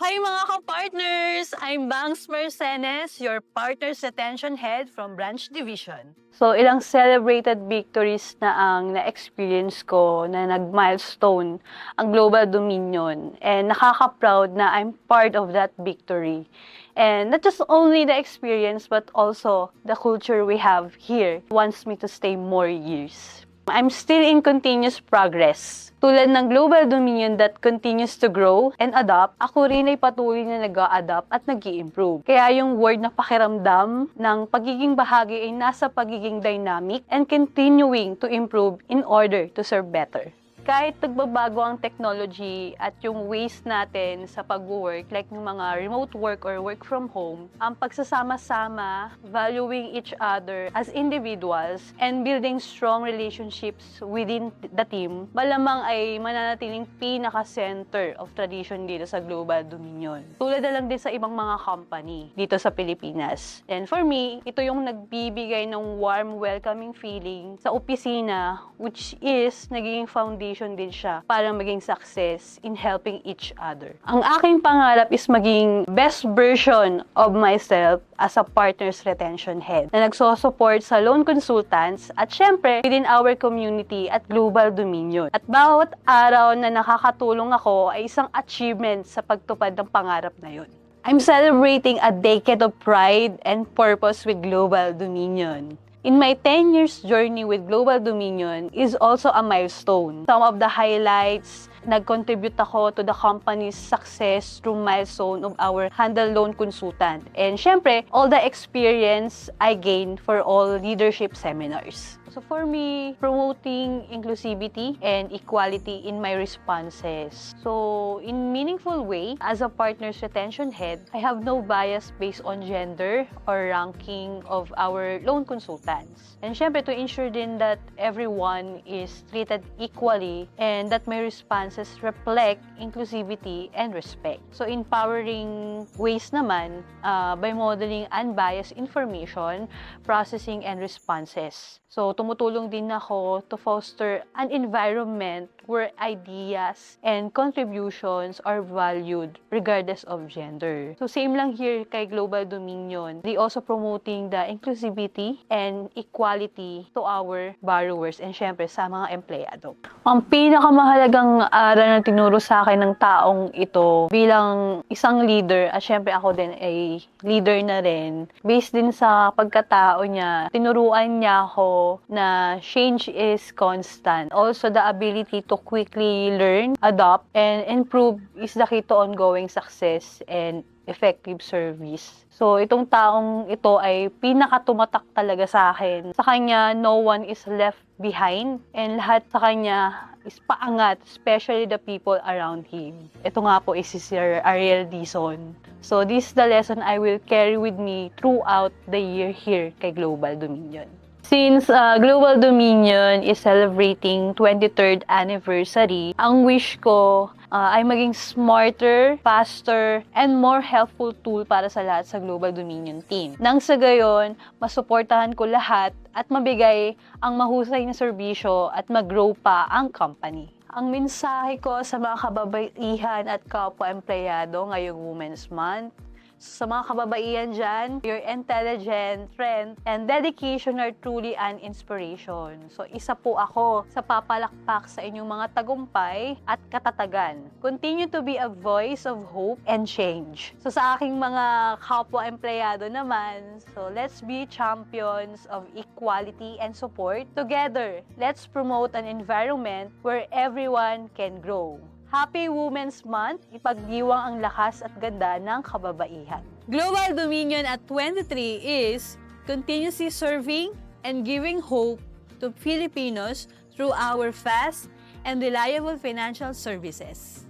Hi mga ka-partners! I'm Bangs Mercenes, your Partners Retention Head from Branch Division. So, ilang celebrated victories na ang na-experience ko na nag-milestone ang Global Dominion. And nakaka-proud na I'm part of that victory. And not just only the experience, but also the culture we have here wants me to stay more years. I'm still in continuous progress. Tulad ng Global Dominion that continues to grow and adapt, ako rin ay patuloy na nag-a-adapt at nag-i-improve. Kaya yung word na pakiramdam ng pagiging bahagi ay nasa pagiging dynamic and continuing to improve in order to serve better. Kahit nagbabago ang technology at yung ways natin sa pag-work, like yung mga remote work or work from home, ang pagsasama-sama, valuing each other as individuals, and building strong relationships within the team, malamang ay mananatiling pinaka-center of tradition dito sa Global Dominion. Tulad na lang din sa ibang mga company dito sa Pilipinas. And for me, ito yung nagbibigay ng warm, welcoming feeling sa opisina, which is naging foundation din siya para maging success in helping each other. Ang aking pangarap is maging best version of myself as a Partners Retention Head na nagsosupport sa loan consultants at syempre within our community at Global Dominion. At bawat araw na nakakatulong ako ay isang achievement sa pagtupad ng pangarap na yun. I'm celebrating a decade of pride and purpose with Global Dominion. In my 10 years journey with Global Dominion is also a milestone. Some of the highlights, nag-contribute ako to the company's success through milestone of our handle loan consultant. And syempre, all the experience I gained for all leadership seminars. So for me, promoting inclusivity and equality in my responses. So in meaningful way, as a Partners Retention Head, I have no bias based on gender or ranking of our loan consultants. And syempre, to ensure din that everyone is treated equally and that my responses reflect inclusivity and respect. So empowering ways naman by modeling unbiased information, processing, and responses. So, tumutulong din ako to foster an environment where ideas and contributions are valued regardless of gender. So, same lang here kay Global Dominion. They also promoting the inclusivity and equality to our borrowers and syempre sa mga empleyado. Ang pinakamahalagang aral na tinuro sa akin ng taong ito bilang isang leader at syempre ako din ay leader na rin. Based din sa pagkatao niya, tinuruan niya ako na change is constant. Also, the ability to quickly learn, adopt, and improve is the key to ongoing success and effective service. So, itong taong ito ay pinakatumatak talaga sa akin. Sa kanya, no one is left behind and lahat sa kanya is paangat, especially the people around him. Ito nga po is si Sir Ariel Dizon. So, this is the lesson I will carry with me throughout the year here kay Global Dominion. Since Global Dominion is celebrating 23rd anniversary, ang wish ko ay maging smarter, faster, and more helpful tool para sa lahat sa Global Dominion team. Nang sa gayon, masuportahan ko lahat at mabigay ang mahusay na serbisyo at mag-grow pa ang company. Ang mensahe ko sa mga kababaihan at kapwa-empleyado ngayong Women's Month, sa mga kababaihan dyan, your intelligent, strength, and dedication are truly an inspiration. So, isa po ako sa papalakpak sa inyong mga tagumpay at katatagan. Continue to be a voice of hope and change. So, sa aking mga kapwa-empleyado naman, so let's be champions of equality and support. Together, let's promote an environment where everyone can grow. Happy Women's Month, ipagdiwang ang lakas at ganda ng kababaihan. Global Dominion at 23 is continuously serving and giving hope to Filipinos through our fast and reliable financial services.